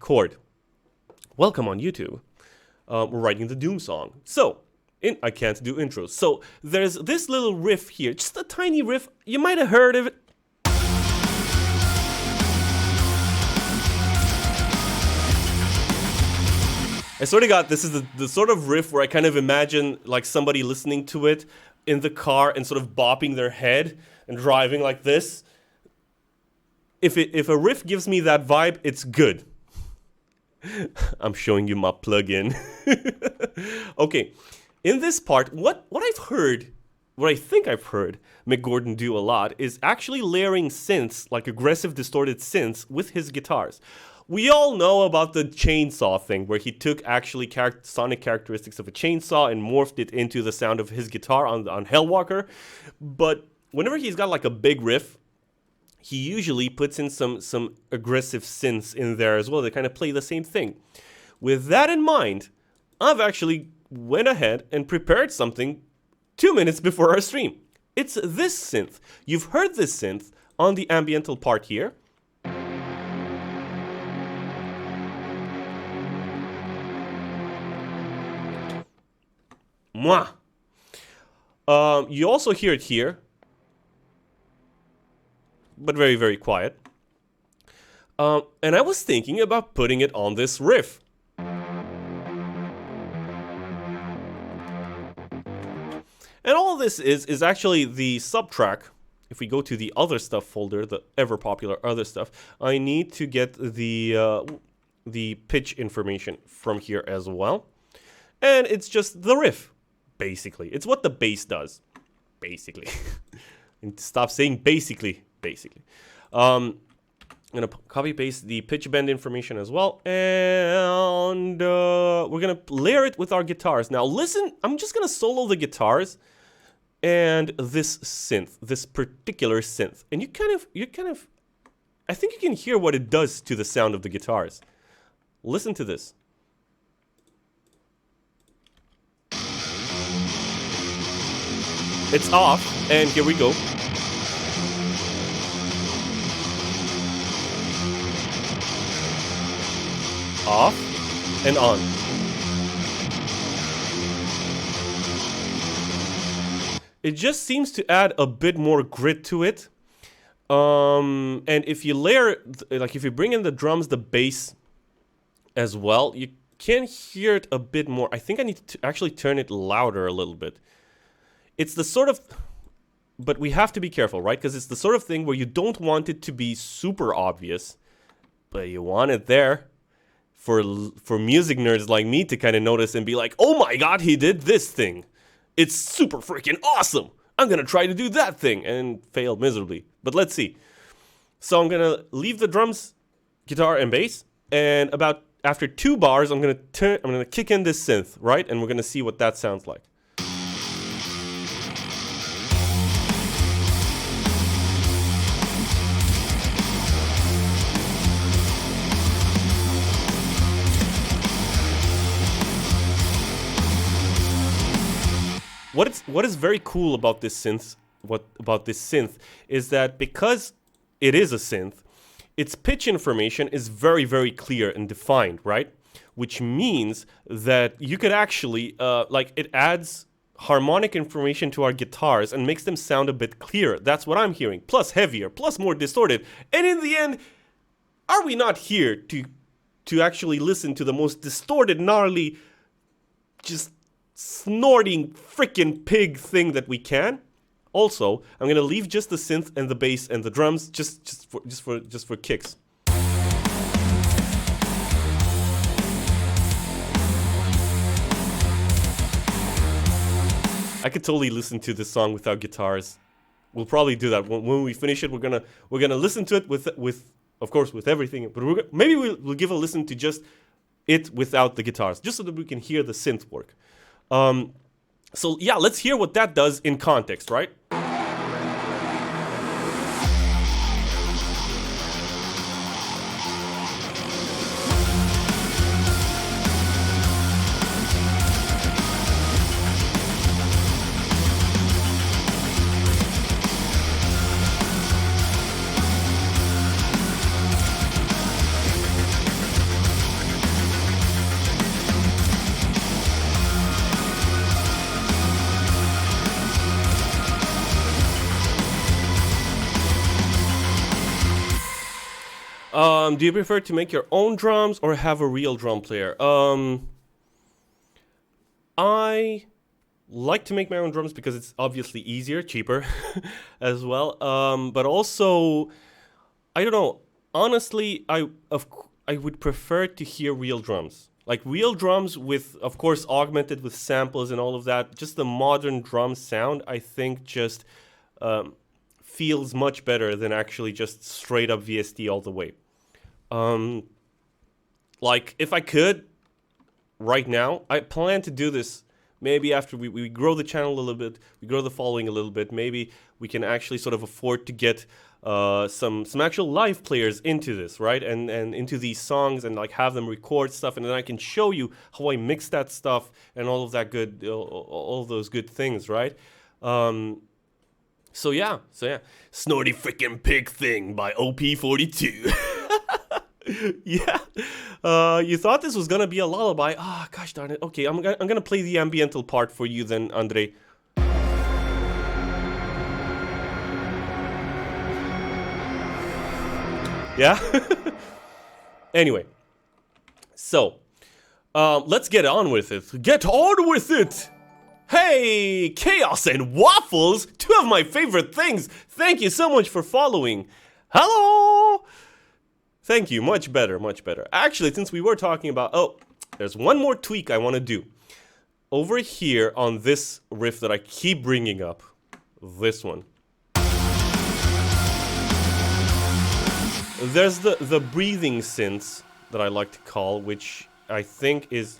record. Welcome on YouTube. We're writing the Doom song. So, I can't do intros. So, there's this little riff here. Just a tiny riff. You might have heard of it. I sort of got, this is the sort of riff where I kind of imagine like somebody listening to it in the car and sort of bopping their head and driving like this. If a riff gives me that vibe, it's good. I'm showing you my plugin. Okay, in this part, what I've heard, what I think I've heard Mick Gordon do a lot is actually layering synths, like aggressive distorted synths, with his guitars. We all know about the chainsaw thing, where he took actually sonic characteristics of a chainsaw and morphed it into the sound of his guitar on Hellwalker. But whenever he's got like a big riff, he usually puts in some aggressive synths in there as well. They kind of play the same thing. With that in mind, I've actually went ahead and prepared something 2 minutes before our stream. It's this synth. You've heard this synth on the ambiental part here. Mwah. You also hear it here, but very, very quiet. And I was thinking about putting it on this riff. And all this is actually the subtrack. If we go to the other stuff folder, the ever popular other stuff, I need to get the pitch information from here as well. And it's just the riff. Basically, it's what the bass does. Basically, and stop saying basically. I'm gonna copy paste the pitch bend information as well, and we're gonna layer it with our guitars. Now, listen. I'm just gonna solo the guitars and this synth, this particular synth, and you kind of, I think you can hear what it does to the sound of the guitars. Listen to this. It's off, and here we go. Off and on. It just seems to add a bit more grit to it. And if you layer, like if you bring in the drums, the bass as well, you can hear it a bit more. I think I need to actually turn it louder a little bit. It's the sort of, but we have to be careful, right? Because it's the sort of thing where you don't want it to be super obvious, but you want it there for music nerds like me to kind of notice and be like, oh my god, he did this thing. It's super freaking awesome. I'm going to try to do that thing, and fail miserably. But let's see. So I'm going to leave the drums, guitar, and bass, and about after 2 bars, I'm going to kick in this synth, right? And we're going to see what that sounds like. What is very cool about this synth is that because it is a synth, its pitch information is very, very clear and defined, right? Which means that you could actually, it adds harmonic information to our guitars and makes them sound a bit clearer. That's what I'm hearing. Plus heavier, plus more distorted. And in the end, are we not here to actually listen to the most distorted, gnarly, just snorting freaking pig thing that we can? Also, I'm gonna leave just the synth and the bass and the drums just for kicks. I could totally listen to this song without guitars. We'll probably do that when we finish it. We're gonna listen to it with of course with everything, but maybe we'll give a listen to just it without the guitars, just so that we can hear the synth work. So yeah, let's hear what that does in context, right? Do you prefer to make your own drums or have a real drum player? I like to make my own drums because it's obviously easier, cheaper as well. But also, I don't know. Honestly, I would prefer to hear real drums. Like real drums with, of course, augmented with samples and all of that. Just the modern drum sound, I think, just feels much better than actually just straight up VST all the way. Like, if I could, right now, I plan to do this maybe after we grow the channel a little bit, we grow the following a little bit, maybe we can actually sort of afford to get some actual live players into this, right? And into these songs and like have them record stuff, and then I can show you how I mix that stuff and all of that good, all of those good things, right? So yeah. Snorty Frickin' Pig Thing by OP42. Yeah. You thought this was gonna be a lullaby. Ah, gosh darn it. Okay, I'm gonna play the ambiental part for you then, Andre. Yeah? Anyway. So, let's get on with it. Get on with it! Hey, Chaos and Waffles! Two of my favorite things! Thank you so much for following. Hello! Thank you, much better, much better. Actually, since we were talking about... Oh, there's one more tweak I want to do. Over here on this riff that I keep bringing up. This one. There's the breathing synths that I like to call, which I think is...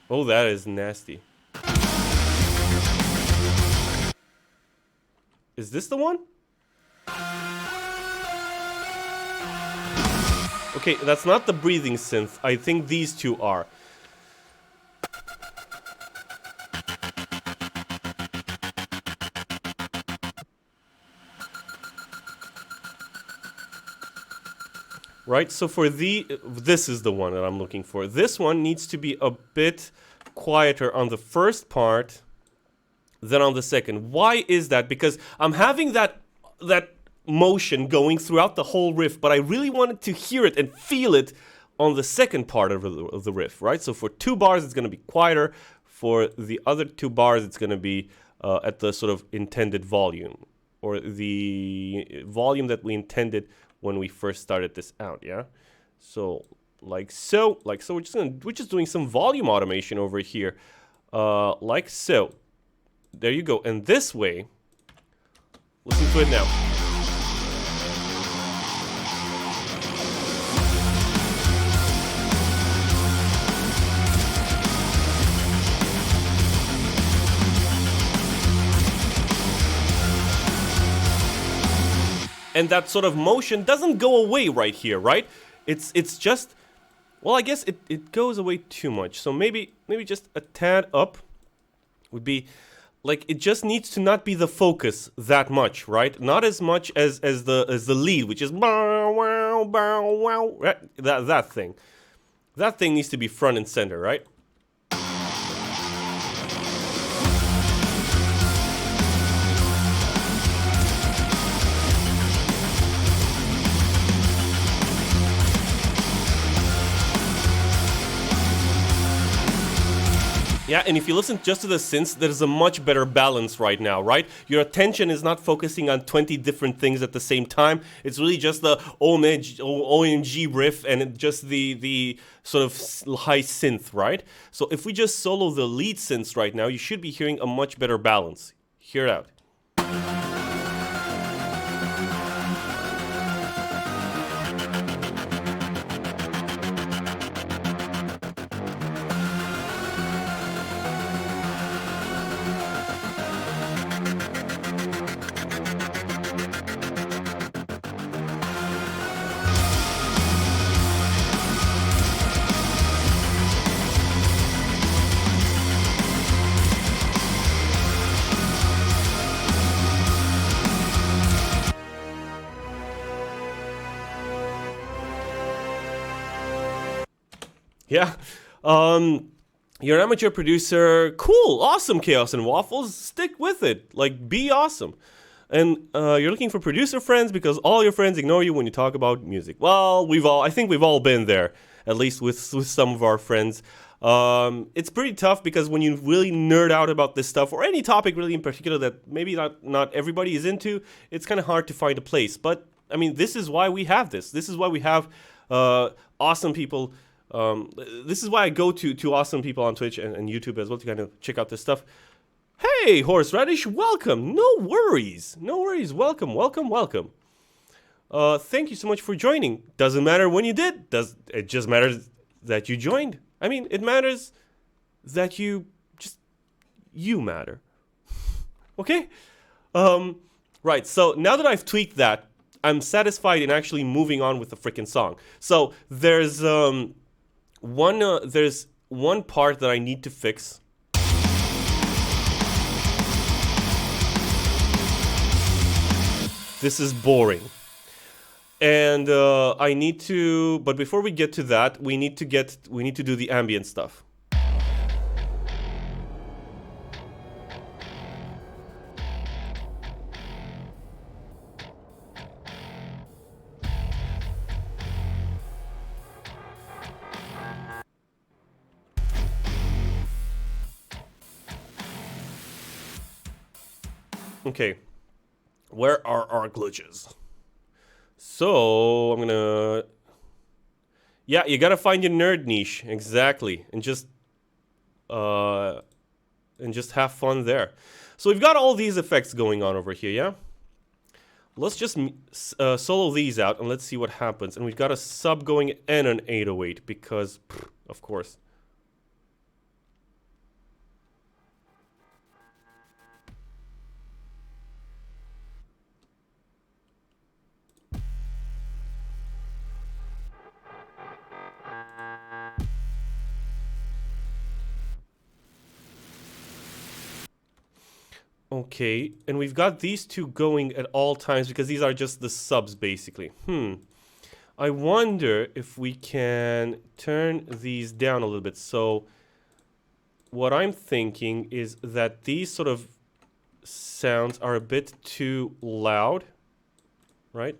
Oh, that is nasty. Is this the one? Okay, that's not the breathing synth. I think these two are. Right, so for this is the one that I'm looking for. This one needs to be a bit quieter on the first part than on the second. Why is that? Because I'm having that motion going throughout the whole riff, but I really wanted to hear it and feel it on the second part of the riff, right? So for 2 bars, it's going to be quieter. For the other 2 bars, it's going to be at the sort of intended volume, or the volume that we intended when we first started this out, yeah? So, like so, we're just doing some volume automation over here, like so. There you go, and this way, listen to it now. And that sort of motion doesn't go away right here, right? It's just, well, I guess it goes away too much. So maybe just a tad up would be, like, it just needs to not be the focus that much, right? Not as much as the lead, which is bow, wow, bow, wow, right? That thing. That thing needs to be front and center, right? Yeah, and if you listen just to the synths, there's a much better balance right now, right? Your attention is not focusing on 20 different things at the same time. It's really just the OMG riff and just the sort of high synth, right? So if we just solo the lead synths right now, you should be hearing a much better balance. Hear it out. Yeah, you're an amateur producer. Cool, awesome, Chaos and Waffles. Stick with it. Like, be awesome. And you're looking for producer friends because all your friends ignore you when you talk about music. Well, I think we've all been there, at least with some of our friends. It's pretty tough because when you really nerd out about this stuff, or any topic really in particular that maybe not everybody is into, it's kind of hard to find a place. But, I mean, this is why we have this. This is why we have awesome people. This is why I go to awesome people on Twitch and YouTube as well to kind of check out this stuff. Hey, Horseradish, welcome. No worries. No worries. Welcome, welcome, welcome. Thank you so much for joining. Doesn't matter when you did. It just matters that you joined. I mean, it matters that you matter. Okay? Right, so now that I've tweaked that, I'm satisfied in actually moving on with the freaking song. So there's one part that I need to fix. This is boring. And I need to, but before we get to that, we need to do the ambient stuff. Okay. Where are our glitches? So, I'm gonna... Yeah, you gotta find your nerd niche, exactly. And just have fun there. So we've got all these effects going on over here, yeah? Let's just solo these out and let's see what happens. And we've got a sub going and an 808 because, of course. Okay, and we've got these two going at all times because these are just the subs, basically. I wonder if we can turn these down a little bit. So what I'm thinking is that these sort of sounds are a bit too loud, right?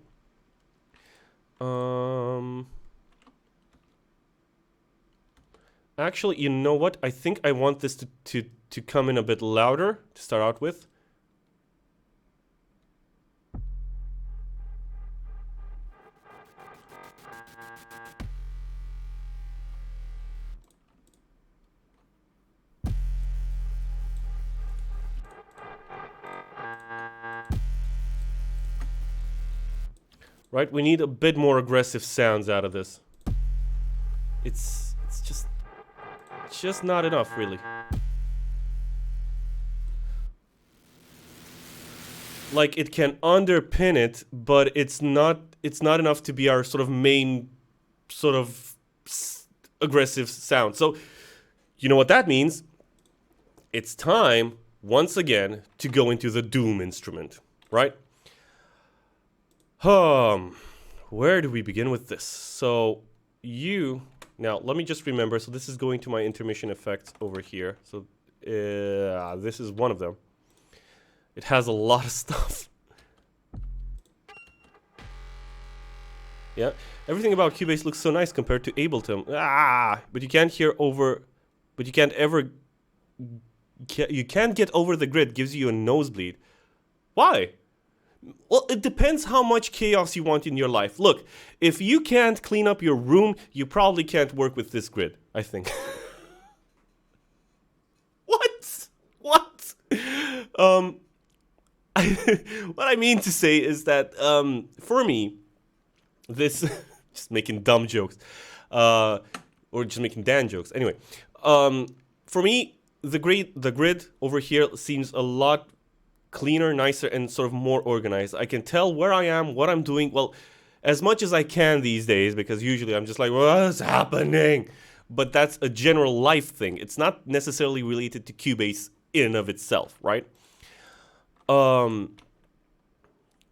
Actually, you know what? I think I want this to come in a bit louder to start out with. Right? We need a bit more aggressive sounds out of this. It's just not enough, really. Like, it can underpin it, but it's not enough to be our sort of main sort of aggressive sound. So, you know what that means? It's time, once again, to go into the Doom instrument, right? Where do we begin with this? So, now, let me just remember. So this is going to my intermission effects over here. So this is one of them. It has a lot of stuff. Yeah, everything about Cubase looks so nice compared to Ableton. But you can't hear over. But you can't ever. You can't get over the grid. Gives you a nosebleed. Why? Well, it depends how much chaos you want in your life. Look, if you can't clean up your room, you probably can't work with this grid, I think. What? What? What I mean to say is that, for me, this... just making dumb jokes. Or just making Dan jokes. Anyway, for me, the grid over here seems a lot cleaner, nicer, and sort of more organized. I can tell where I am, what I'm doing, well, as much as I can these days, because usually I'm just like, what's happening? But that's a general life thing. It's not necessarily related to Cubase in and of itself, right?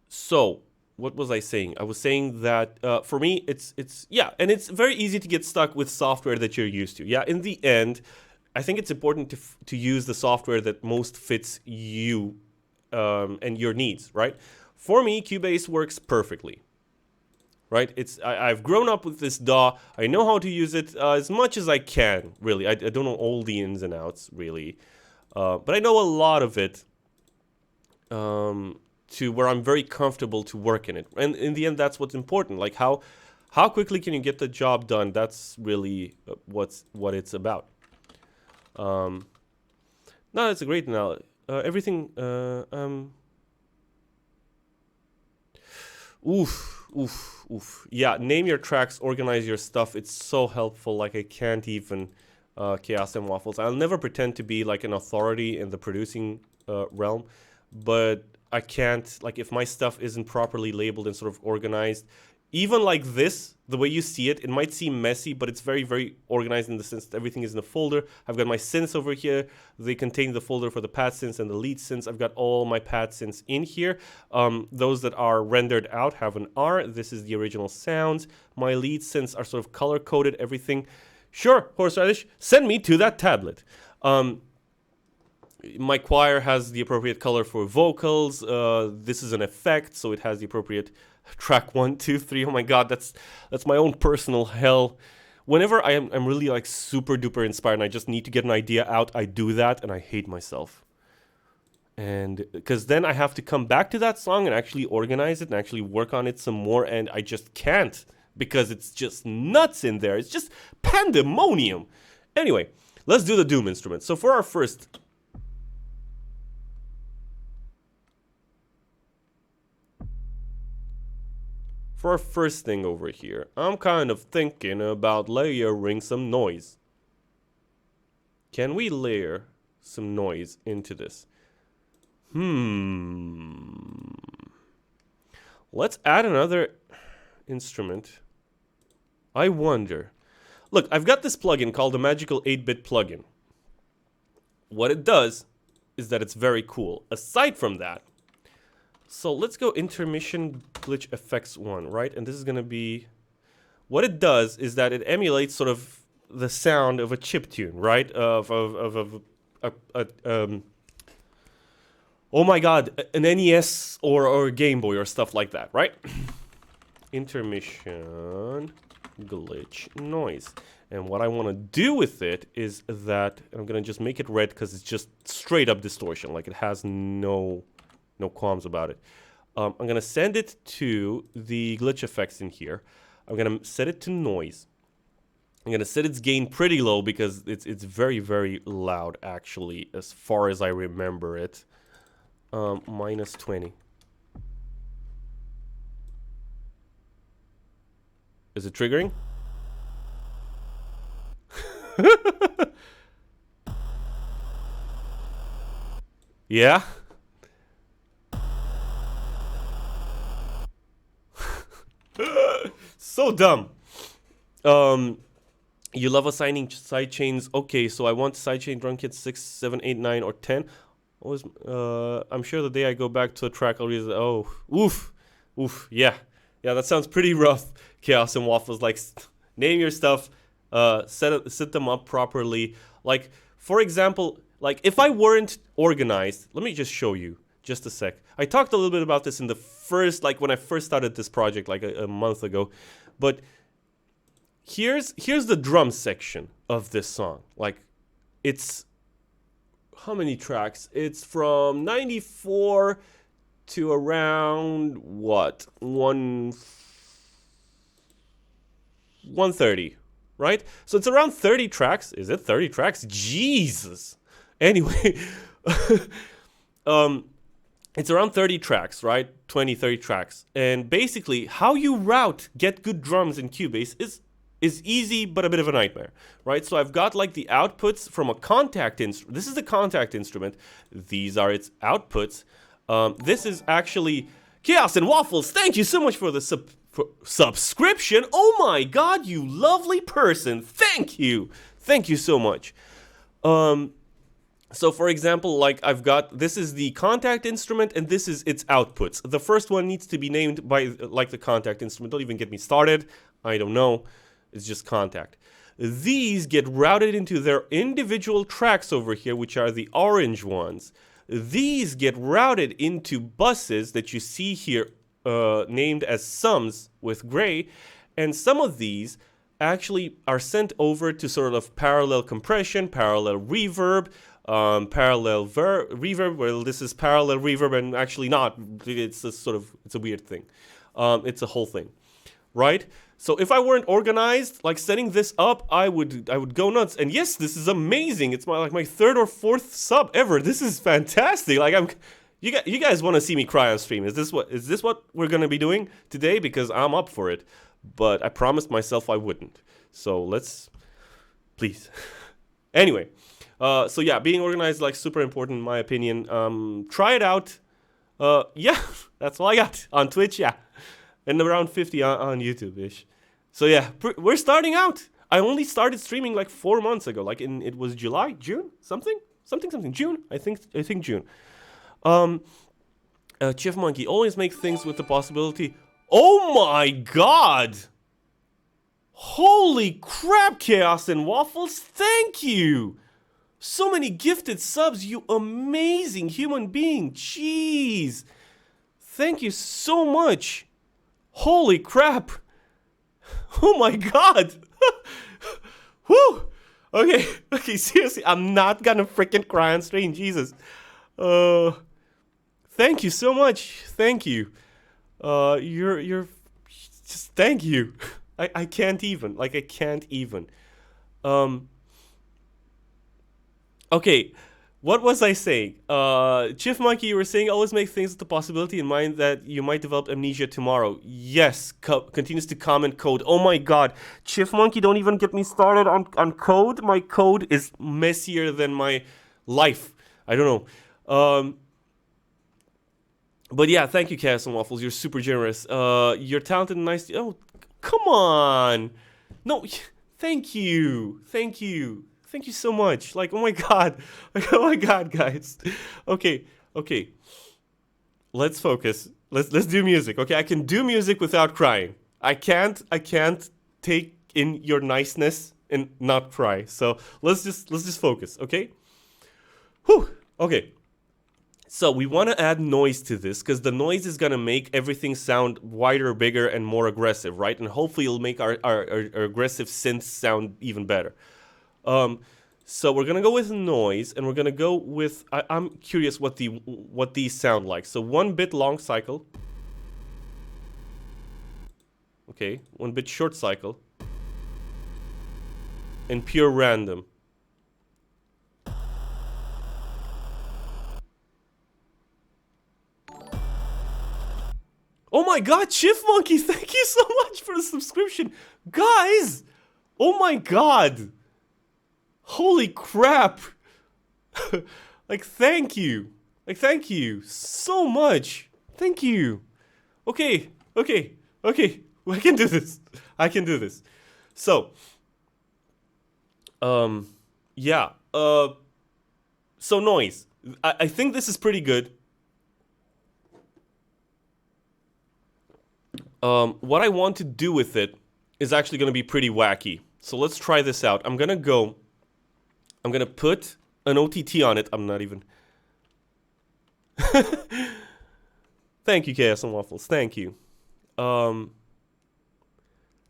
So, what was I saying? I was saying that for me, it's yeah, and it's very easy to get stuck with software that you're used to. Yeah, in the end, I think it's important to use the software that most fits you and your needs, right? For me, Cubase works perfectly, right? I've grown up with this DAW. I know how to use it as much as I can, really. I don't know all the ins and outs, really. But I know a lot of it to where I'm very comfortable to work in it. And in the end, that's what's important. Like how quickly can you get the job done? That's really what it's about. No, that's a great analogy. Everything. Oof. Yeah, name your tracks, organize your stuff. It's so helpful. Like, I can't even. Chaos and Waffles. I'll never pretend to be like an authority in the producing realm, but I can't, like, if my stuff isn't properly labeled and sort of organized, even like this, the way you see it, it might seem messy, but it's very, very organized in the sense that everything is in a folder. I've got my synths over here. They contain the folder for the pad synths and the lead synths. I've got all my pad synths in here. Those that are rendered out have an R. This is the original sounds. My lead synths are sort of color-coded, everything. Sure, Horseradish, send me to that tablet. My choir has the appropriate color for vocals. This is an effect, so it has the appropriate track 1, 2, 3. Oh my god, that's my own personal hell. Whenever I'm really like super duper inspired and I just need to get an idea out, I do that and I hate myself. And because then I have to come back to that song and actually organize it and actually work on it some more, and I just can't because it's just nuts in there. It's just pandemonium. Anyway, let's do the Doom instrument. So for our first thing over here, I'm kind of thinking about layering some noise. Can we layer some noise into this? Let's add another instrument. I wonder. Look, I've got this plugin called the Magical 8-Bit plugin. What it does is that it's very cool. Aside from that, so let's go intermission glitch effects 1, right? And this is going to be... What it does is that it emulates sort of the sound of a chiptune, right? Oh my god, an NES or a Game Boy or stuff like that, right? Intermission glitch noise. And what I want to do with it is that I'm going to just make it red because it's just straight up distortion. Like, it has no qualms about it. I'm going to send it to the glitch effects in here. I'm going to set it to noise. I'm going to set its gain pretty low because it's very, very loud, actually, as far as I remember it. Minus 20. Is it triggering? Yeah? So dumb. You love assigning sidechains. Okay, so I want sidechain drum kit 6, 7, 8, 9, or 10. I'm sure the day I go back to a track, I'll realize, oh, oof, yeah, that sounds pretty rough. Chaos and Waffles, like, name your stuff, set them up properly. Like, for example, like, if I weren't organized, let me just show you, just a sec. I talked a little bit about this in the first, like, when I first started this project, like a month ago, but here's the drum section of this song. Like, it's... How many tracks? It's from 94 to around, what? 130, right? So it's around 30 tracks. Is it 30 tracks? Jesus. Anyway, it's around 30 tracks, right? 20, 30 tracks. And basically, how you route GetGood drums in Cubase is easy, but a bit of a nightmare, right? So I've got like the outputs from a contact instrument. This is the contact instrument. These are its outputs. This is actually Chaos and Waffles. Thank you so much for the subscription. Oh my god, you lovely person. Thank you. Thank you so much. So for example, like I've got, this is the contact instrument and this is its outputs. The first one needs to be named by like the contact instrument. Don't even get me started. I don't know. It's just contact. These get routed into their individual tracks over here, which are the orange ones. These get routed into buses that you see here named as sums with gray. And some of these actually are sent over to sort of parallel compression, parallel reverb, parallel reverb. Well, this is parallel reverb and actually not. It's a weird thing. It's a whole thing, right? So if I weren't organized, like setting this up, I would go nuts. And yes, this is amazing. It's my third or fourth sub ever. This is fantastic. Like you guys want to see me cry on stream? Is this what we're gonna be doing today? Because I'm up for it. But I promised myself I wouldn't. So let's, please. Anyway, so yeah, being organized is like super important in my opinion. Try it out. Yeah, that's all I got on Twitch. Yeah, and around 50 on YouTube-ish. So yeah, we're starting out. I only started streaming like 4 months ago. Like it was July, June, something, June. I think June. Chief Monkey, always make things with the possibility. Oh my god! Holy crap, Chaos and Waffles, thank you! So many gifted subs, you amazing human being. Jeez. Thank you so much. Holy crap. Oh my god. Whew. Okay, seriously, I'm not gonna freaking cry on stream, Jesus. Thank you so much. Thank you. You're just thank you. I can't even. Like I can't even. Okay, what was I saying? Chief Monkey, you were saying always make things with the possibility in mind that you might develop amnesia tomorrow. Yes, continues to comment code. Oh my god, Chief Monkey, don't even get me started on code. My code is messier than my life. I don't know. But yeah, thank you, Chaos and Waffles. You're super generous. You're talented and nice. Oh, come on. No, thank you. Thank you. Thank you so much. Like, oh my god. Like, oh my god, guys. Okay. Let's focus. Let's do music. Okay, I can do music without crying. I can't take in your niceness and not cry. So let's just focus, okay? Whew. Okay. So we want to add noise to this because the noise is going to make everything sound wider, bigger, and more aggressive, right? And hopefully it'll make our aggressive synths sound even better. So we're going to go with noise, and we're going to go with... I'm curious what these sound like. So 1 bit long cycle. Okay, 1 bit short cycle. And pure random. Oh my god, Chief Monkey, thank you so much for the subscription. Guys! Oh my god! Holy crap! Like, thank you. Like, thank you so much. Thank you. Okay. I can do this. So, yeah. So noise. I think this is pretty good. What I want to do with it is actually going to be pretty wacky. So let's try this out. I'm going to put an OTT on it. I'm not even... Thank you, Chaos and Waffles. Thank you. No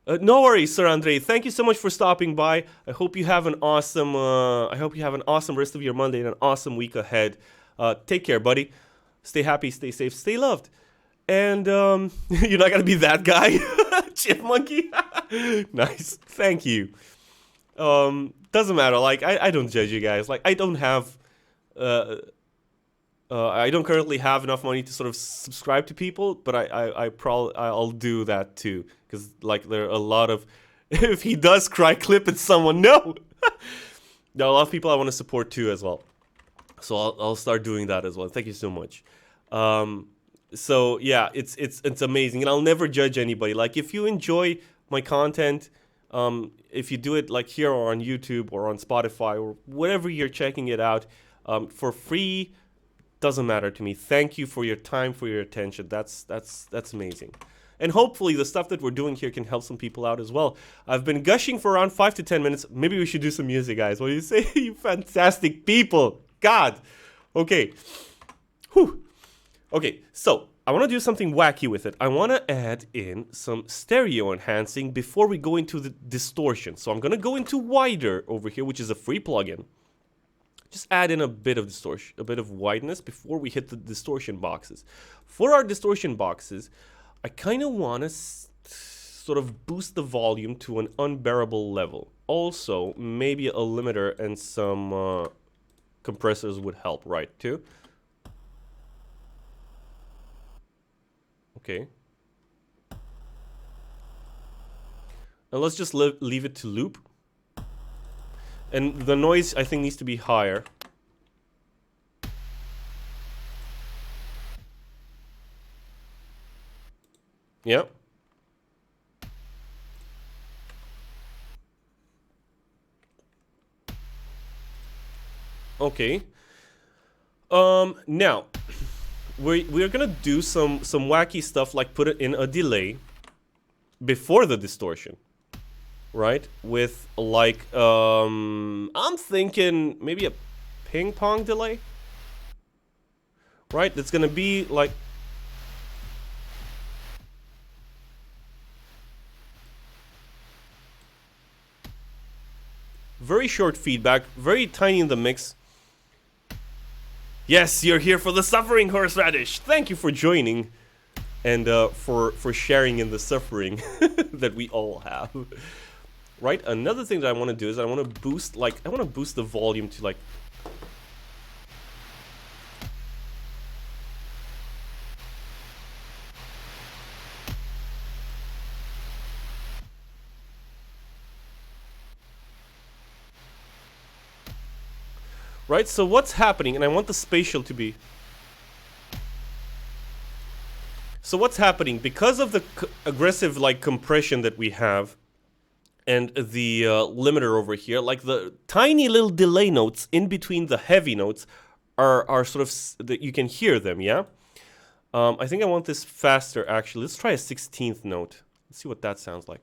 worries, Sir Andre. Thank you so much for stopping by. I hope you have an awesome rest of your Monday and an awesome week ahead. Take care, buddy. Stay happy, stay safe, stay loved. And you're not gonna be that guy, Chip Monkey. Nice, thank you. Doesn't matter. Like I don't judge you guys. Like I don't have, I don't currently have enough money to sort of subscribe to people, but I'll do that too, because like there are a lot of, if he does cry, clip at someone. No, there are a lot of people I want to support too as well. So I'll start doing that as well. Thank you so much. So yeah, it's amazing, and I'll never judge anybody. Like if you enjoy my content, if you do it like here or on YouTube or on Spotify or whatever you're checking it out, for free, doesn't matter to me. Thank you for your time, for your attention. That's amazing. And hopefully the stuff that we're doing here can help some people out as well. I've been gushing for around 5 to 10 minutes. Maybe we should do some music, guys. What do you say? You fantastic people. God. Okay. Whew. Okay, so I want to do something wacky with it. I want to add in some stereo enhancing before we go into the distortion. So I'm going to go into wider over here, which is a free plugin. Just add in a bit of distortion, a bit of wideness before we hit the distortion boxes. For our distortion boxes, I kind of want to sort of boost the volume to an unbearable level. Also, maybe a limiter and some compressors would help, right, too? Okay. And let's just leave it to loop. And the noise, I think, needs to be higher. Yeah. Okay. Now, we're gonna do some wacky stuff, like put it in a delay before the distortion, right? With like I'm thinking maybe a ping pong delay, right? That's gonna be like very short feedback, very tiny in the mix. Yes, you're here for the suffering, horseradish. Thank you for joining and for sharing in the suffering that we all have. Right? Another thing that I want to do is I want to boost the volume to like right? So what's happening, and I want the spatial to be. So what's happening, because of the aggressive like compression that we have and the limiter over here, like the tiny little delay notes in between the heavy notes are sort of, that you can hear them, yeah? I think I want this faster, actually. Let's try a 16th note. Let's see what that sounds like.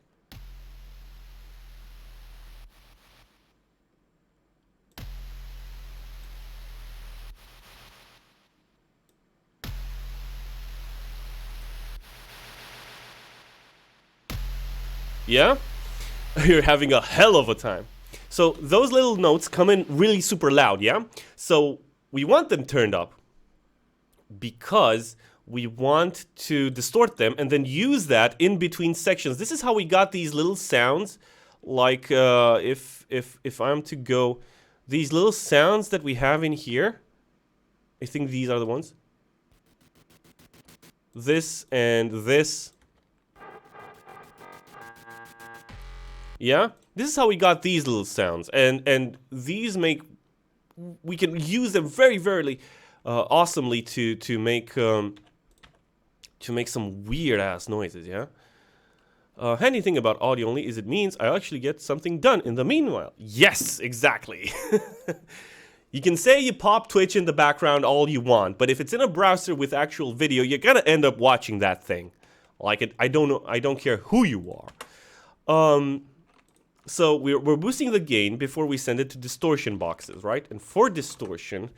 Yeah? You're having a hell of a time. So those little notes come in really super loud, yeah? So we want them turned up because we want to distort them and then use that in between sections. This is how we got these little sounds, like if I'm to go, these little sounds that we have in here, I think these are the ones. This and this. Yeah, this is how we got these little sounds, and these make, we can use them very awesomely to make some weird ass noises. Yeah. Handy thing about audio only is it means I actually get something done in the meanwhile. Yes, exactly. You can say you pop Twitch in the background all you want, but if it's in a browser with actual video, you're gonna end up watching that thing. Like it, I don't care who you are. So we're boosting the gain before we send it to distortion boxes, right? And for distortion,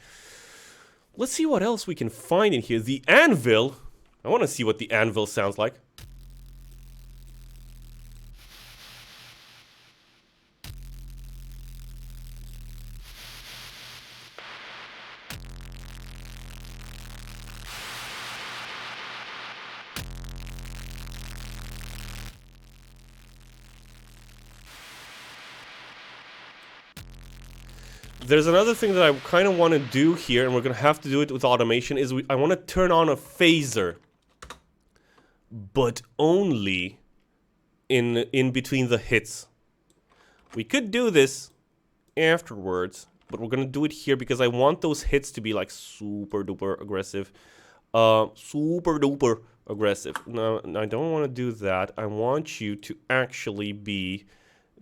let's see what else we can find in here. The anvil. I want to see what the anvil sounds like. There's another thing that I kind of want to do here, and we're going to have to do it with automation, is I want to turn on a phaser. But only in between the hits. We could do this afterwards, but we're going to do it here because I want those hits to be like super duper aggressive. Super duper aggressive. No, I don't want to do that. I want you to actually be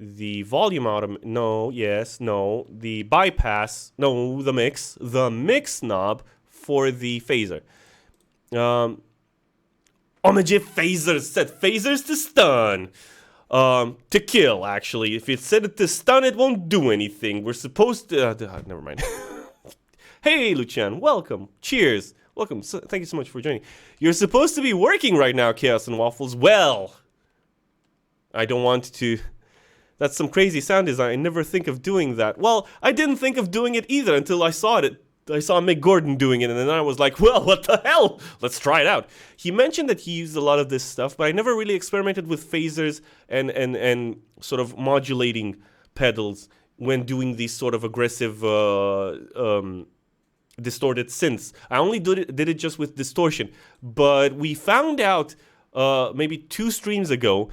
the volume out. No, yes, no. The bypass. No, the mix. The mix knob for the phaser. Omega phasers set phasers to stun. To kill, actually. If it set it to stun, it won't do anything. We're supposed to... never mind. Hey, Lucian, welcome. Cheers. Welcome. Thank you so much for joining. You're supposed to be working right now, Chaos and Waffles. Well, I don't want to... That's some crazy sound design. I never think of doing that. Well, I didn't think of doing it either until I saw it. I saw Mick Gordon doing it, and then I was like, well, what the hell? Let's try it out. He mentioned that he used a lot of this stuff, but I never really experimented with phasers and sort of modulating pedals when doing these sort of aggressive distorted synths. I only did it just with distortion. But we found out maybe 2 streams ago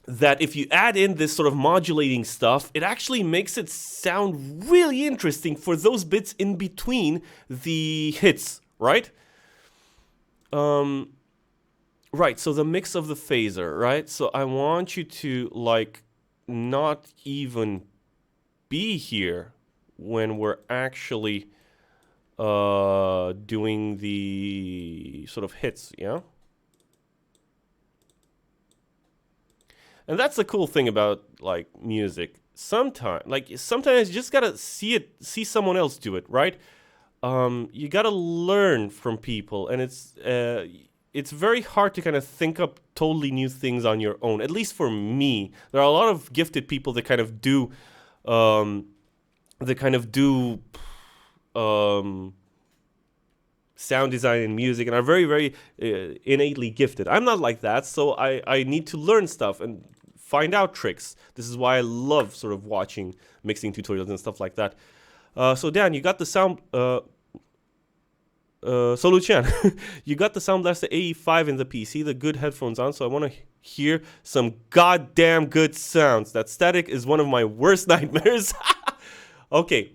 that if you add in this sort of modulating stuff, it actually makes it sound really interesting for those bits in between the hits, right? Right, so the mix of the phaser, right? So I want you to, like, not even be here when we're actually doing the sort of hits, yeah? And that's the cool thing about, like, music. Sometimes you just gotta see someone else do it, right? You gotta learn from people, and it's very hard to kind of think up totally new things on your own. At least for me, there are a lot of gifted people that kind of do, sound design and music, and are very, very innately gifted. I'm not like that, so I need to learn stuff and find out tricks. This is why I love sort of watching mixing tutorials and stuff like that. So Dan, you got the sound... so Lucian, you got the Sound Blaster AE5 in the PC, the good headphones on, so I want to hear some goddamn good sounds. That static is one of my worst nightmares. Okay,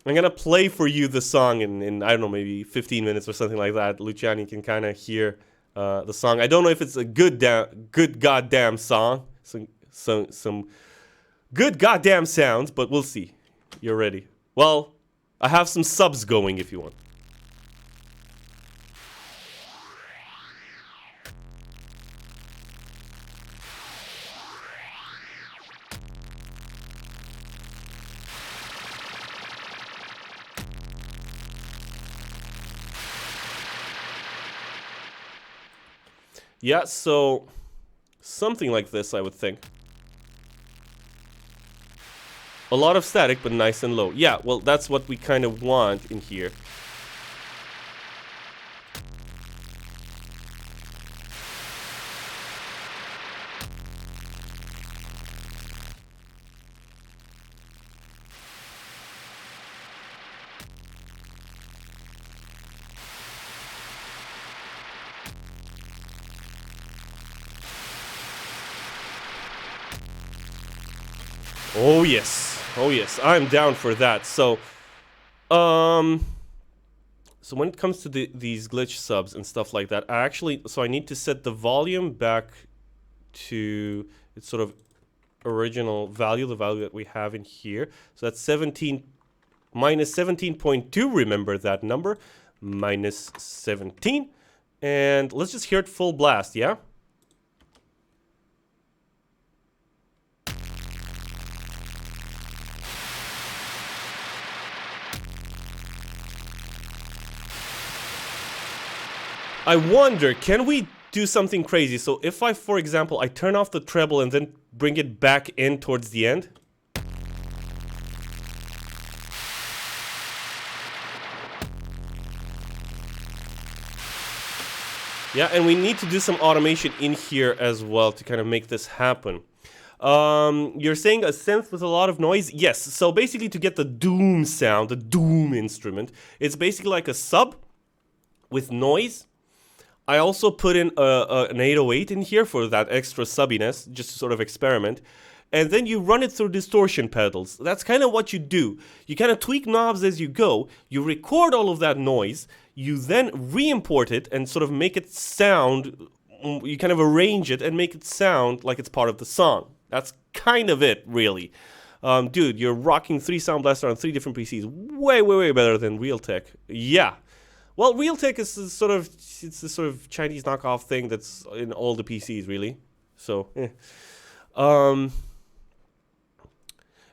I'm gonna play for you the song in I don't know, maybe 15 minutes or something like that. Lucian, you can kind of hear the song. I don't know if it's a good goddamn song. Some good goddamn sounds, but we'll see. You're ready. Well, I have some subs going if you want. Yeah, so something like this, I would think. A lot of static, but nice and low. Yeah, well, that's what we kind of want in here. Oh yes, I'm down for that. So when it comes to these glitch subs and stuff like that, I need to set the volume back to its sort of original value, the value that we have in here. So that's minus 17.2. Remember that number, minus 17, and let's just hear it full blast, yeah. I wonder, can we do something crazy? So if I, for example, I turn off the treble and then bring it back in towards the end. Yeah, and we need to do some automation in here as well to kind of make this happen. You're saying a synth with a lot of noise? Yes, so basically to get the doom sound, the doom instrument, it's basically like a sub with noise. I also put in an 808 in here for that extra subbiness, just to sort of experiment. And then you run it through distortion pedals. That's kind of what you do. You kind of tweak knobs as you go. You record all of that noise. You then re-import it and sort of make it sound, you kind of arrange it and make it sound like it's part of the song. That's kind of it, really. Dude, you're rocking 3 Sound Blaster on 3 different PCs. Way, way, way better than Realtek. Yeah. Well, Realtek is a sort of, it's a sort of Chinese knockoff thing that's in all the PCs, really. So,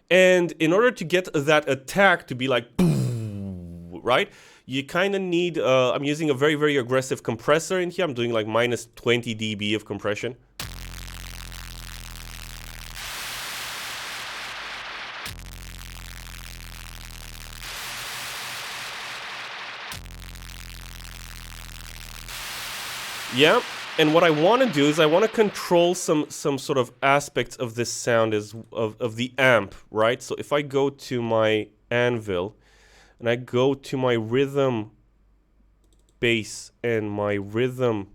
and in order to get that attack to be like, boom, right? You kind of need, I'm using a very, very aggressive compressor in here. I'm doing like minus 20 dB of compression. Yeah, and what I want to do is I want to control some sort of aspects of this sound of the amp, right? So if I go to my anvil and I go to my rhythm bass and my rhythm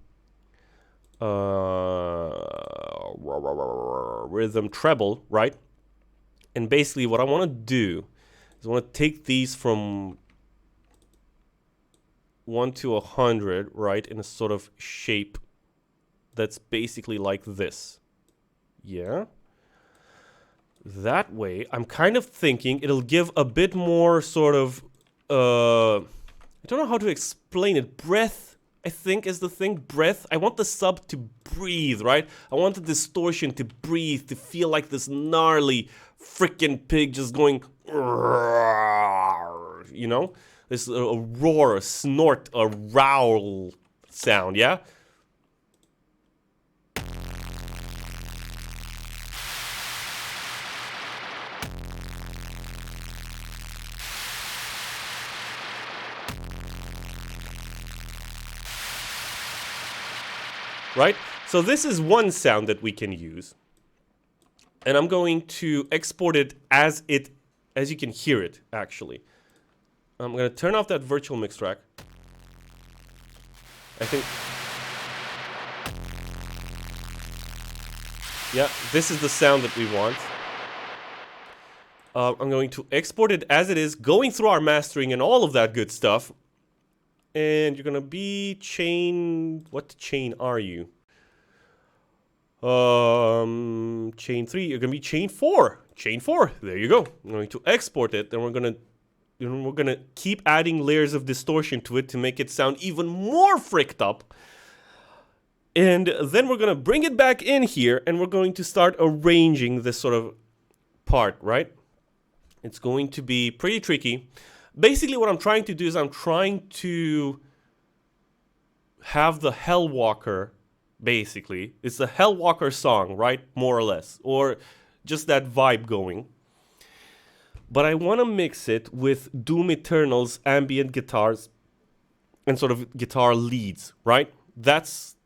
rhythm treble, right? And basically what I want to do is I want to take these from 1 to 100, right, in a sort of shape that's basically like this. Yeah. That way, I'm kind of thinking it'll give a bit more sort of, I don't know how to explain it. Breath, I think, is the thing. Breath. I want the sub to breathe, right? I want the distortion to breathe, to feel like this gnarly freaking pig just going, you know? This a roar, a snort, a growl sound, yeah? Right? So this is one sound that we can use. And I'm going to export it as you can hear it, actually. I'm going to turn off that virtual mix track. I think... yeah, this is the sound that we want. I'm going to export it as it is, going through our mastering and all of that good stuff. And you're going to be chain... what chain are you? Chain 3. You're going to be chain 4. Chain 4. There you go. I'm going to export it. Then we're going to keep adding layers of distortion to it to make it sound even more fricked up. And then we're going to bring it back in here and we're going to start arranging this sort of part, right? It's going to be pretty tricky. Basically, what I'm trying to do is I'm trying to have the Hellwalker, basically. It's the Hellwalker song, right? More or less. Or just that vibe going. But I want to mix it with Doom Eternal's ambient guitars and sort of guitar leads, right? That's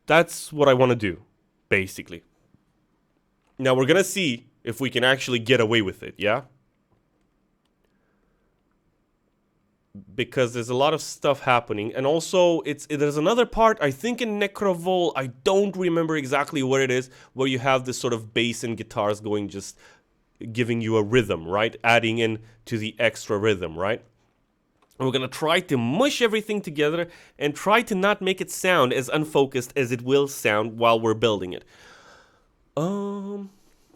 what I want to do, basically. Now we're going to see if we can actually get away with it, yeah? Because there's a lot of stuff happening. And also, there's another part, I think in Necrovol, I don't remember exactly what it is, where you have this sort of bass and guitars going just... giving you a rhythm, right? Adding in to the extra rhythm, right? And we're going to try to mush everything together and try to not make it sound as unfocused as it will sound while we're building it.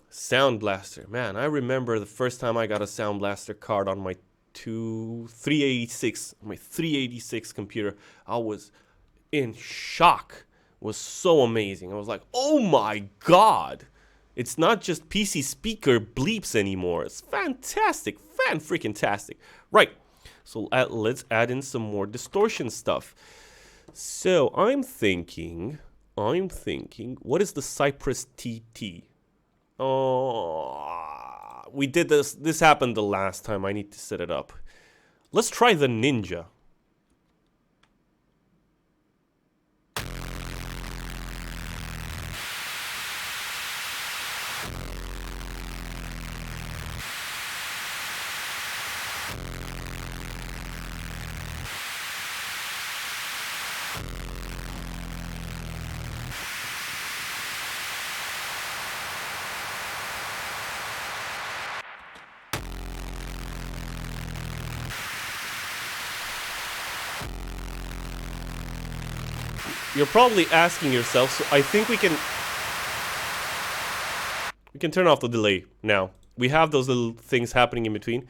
Sound Blaster. Man, I remember the first time I got a Sound Blaster card on my 386 computer. I was in shock. It was so amazing. I was like, oh my God. It's not just PC speaker bleeps anymore. It's fantastic. Fan-freaking-tastic. Right. So let's add in some more distortion stuff. So I'm thinking, what is the Cypress TT? Oh, we did this. This happened the last time. I need to set it up. Let's try the Ninja. You're probably asking yourself, so I think we can turn off the delay now. We have those little things happening in between.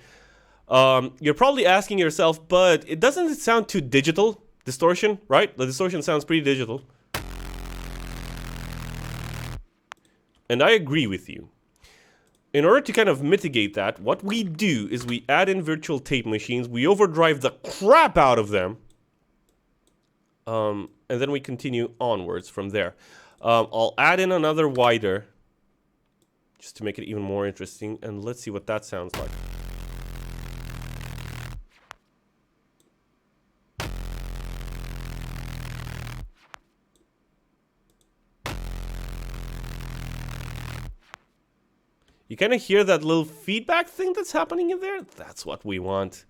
You're probably asking yourself, but doesn't it sound too digital? Distortion, right? The distortion sounds pretty digital. And I agree with you. In order to kind of mitigate that, what we do is we add in virtual tape machines, we overdrive the crap out of them, and then we continue onwards from there. I'll add in another wider, just to make it even more interesting, and let's see what that sounds like. You kind of hear that little feedback thing that's happening in there? That's what we want.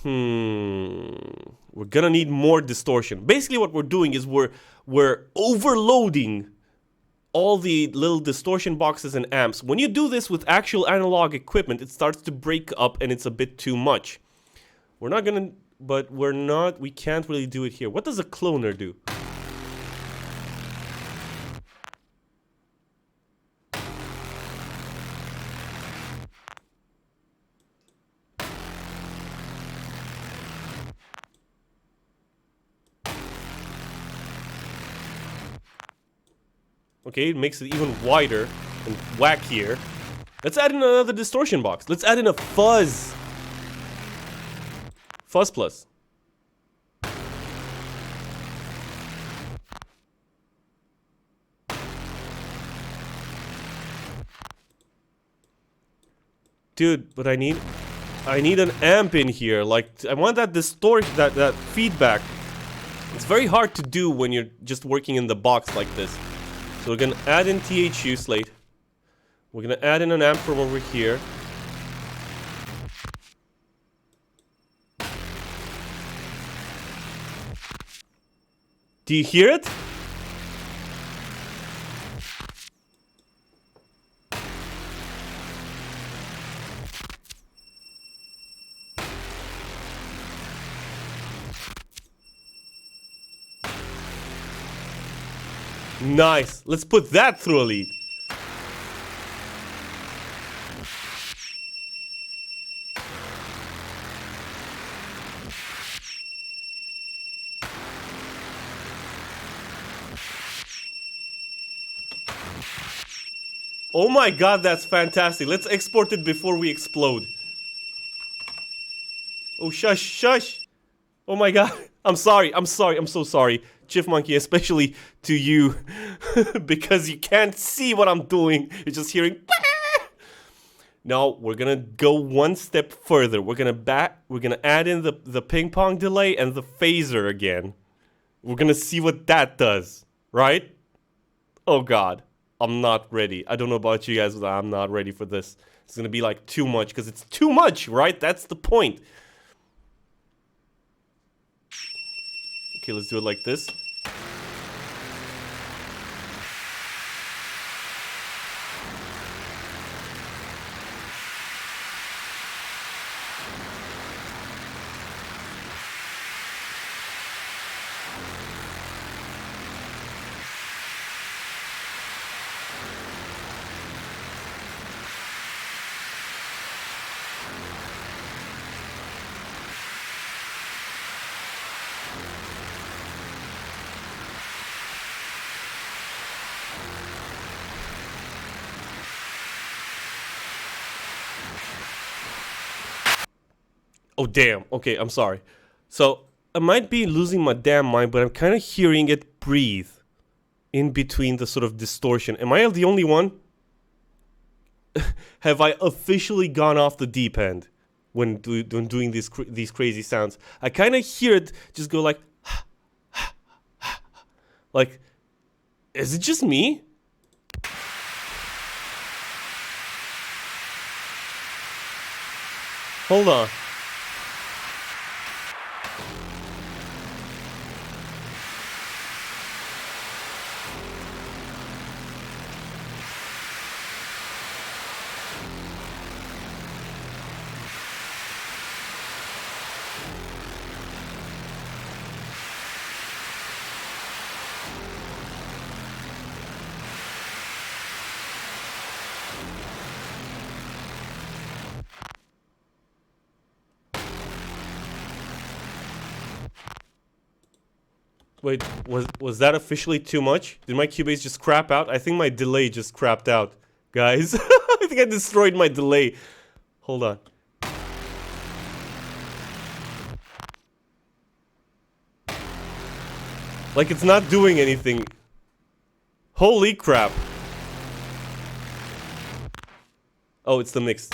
We're gonna need more distortion. Basically what we're doing is we're overloading all the little distortion boxes and amps. When you do this with actual analog equipment, it starts to break up and it's a bit too much. We can't really do it here. What does a cloner do? Okay, it makes it even wider and wackier. Let's add in another distortion box. Let's add in a fuzz. Fuzz plus. Dude, but I need an amp in here. Like, I want that distortion, that feedback. It's very hard to do when you're just working in the box like this. So we're gonna add in THU slate. We're gonna add in an amp from over here. Do you hear it? Nice. Let's put that through a lead. Oh my god, that's fantastic. Let's export it before we explode. Oh, shush, shush. Oh my god. I'm sorry, I'm so sorry. Chief Monkey, especially to you. Because you can't see what I'm doing. You're just hearing... Now, we're gonna go one step further. We're gonna add in the ping pong delay and the phaser again. We're gonna see what that does. Right? Oh god. I'm not ready. I don't know about you guys, but I'm not ready for this. It's gonna be like too much, because it's too much, right? That's the point. Okay, let's do it like this. Oh, damn. Okay, I'm sorry. So, I might be losing my damn mind, but I'm kind of hearing it breathe in between the sort of distortion. Am I the only one? Have I officially gone off the deep end when doing these crazy sounds? I kind of hear it just go like... like, is it just me? Hold on. Wait, was that officially too much? Did my Cubase just crap out? I think my delay just crapped out. Guys, I think I destroyed my delay. Hold on. Like, it's not doing anything. Holy crap. Oh, it's the mix.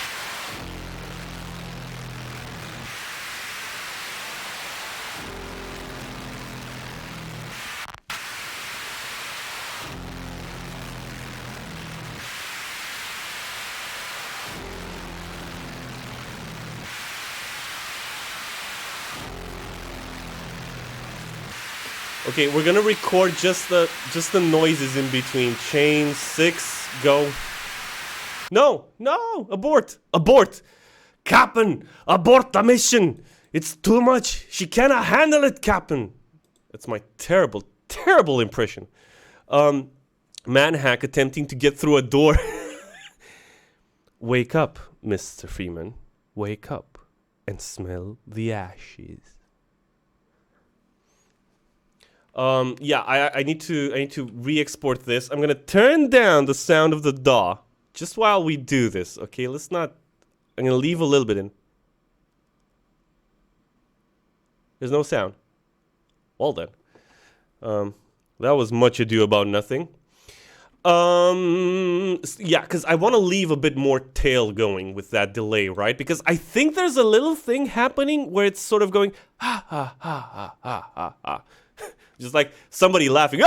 Okay, we're gonna record just the noises in between. Chain 6, go. No, no, abort, abort. Captain, abort the mission. It's too much. She cannot handle it, Captain. That's my terrible, terrible impression. Manhack attempting to get through a door. Wake up, Mr. Freeman. Wake up and smell the ashes. Yeah, I need to re-export this. I'm gonna turn down the sound of the DAW just while we do this. Okay, let's not. I'm gonna leave a little bit in. There's no sound. Well then, that was much ado about nothing. Yeah, because I want to leave a bit more tail going with that delay, right? Because I think there's a little thing happening where it's sort of going ha ha ha ha ha ha ha. Just like somebody laughing,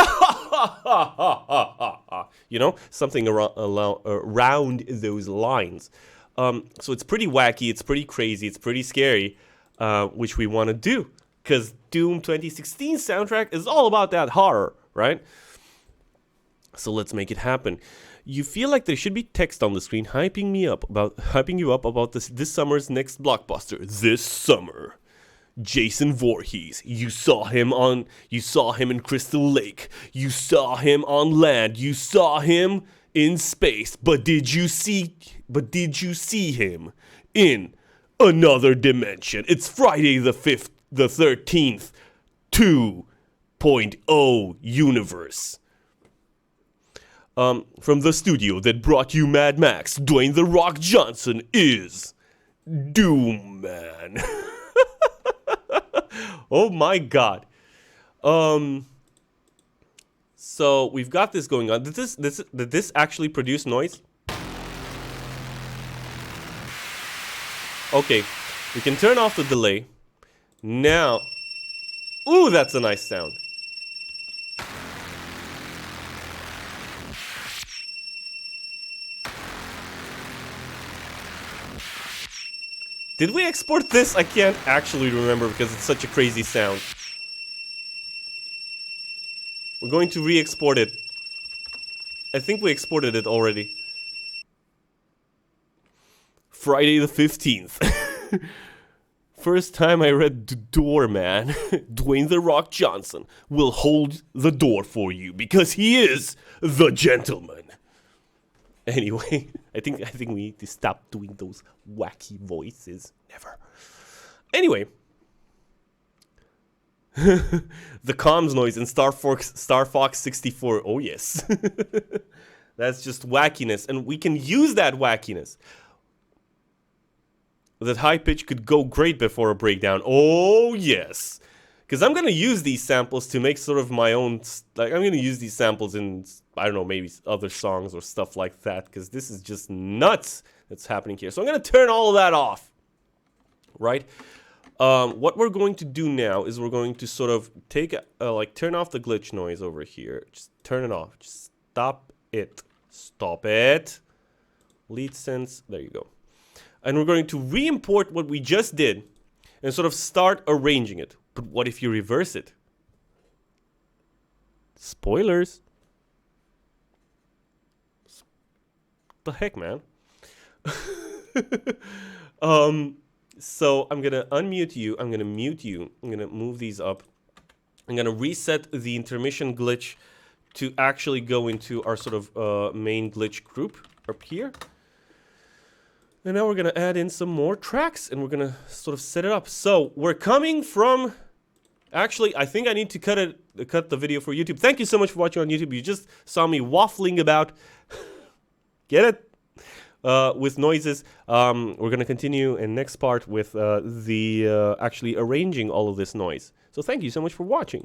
you know, something around those lines. So it's pretty wacky, it's pretty crazy, it's pretty scary, which we want to do. Because Doom 2016 soundtrack is all about that horror, right? So let's make it happen. You feel like there should be text on the screen hyping you up about this summer's next blockbuster. This summer. Jason Voorhees, you saw him in Crystal Lake, you saw him on land, you saw him in space, but did you see him in another dimension? It's Friday the 13th 2.0 universe. From the studio that brought you Mad Max, Dwayne "The Rock" Johnson is Doom Man. Oh my god. So we've got this going on. Did this actually produce noise? Okay, we can turn off the delay. Now, ooh, that's a nice sound. Did we export this? I can't actually remember because it's such a crazy sound. We're going to re-export it. I think we exported it already. Friday the 15th. First time I read the door, man. Dwayne "The Rock" Johnson will hold the door for you because he is the gentleman. Anyway, I think we need to stop doing those wacky voices. Never. Anyway. The comms noise in Star Fox 64. Oh yes. That's just wackiness. And we can use that wackiness. That high pitch could go great before a breakdown. Oh yes. Because I'm going to use these samples to make sort of my own, like, I'm going to use these samples in, I don't know, maybe other songs or stuff like that. Because this is just nuts that's happening here. So I'm going to turn all of that off. Right? What we're going to do now is we're going to sort of take, like, turn off the glitch noise over here. Just turn it off. Just stop it. Stop it. Lead sense. There you go. And we're going to re-import what we just did and sort of start arranging it. But what if you reverse it? Spoilers. The heck, man. So I'm gonna unmute you. I'm gonna mute you. I'm gonna move these up. I'm gonna reset the intermission glitch to actually go into our sort of main glitch group up here. And now we're gonna add in some more tracks and we're gonna sort of set it up. So we're coming from. Actually, I think I need to cut it cut the video for YouTube. Thank you so much for watching on YouTube. You just saw me waffling about. Get it? With noises. We're going to continue in next part with actually arranging all of this noise. So thank you so much for watching.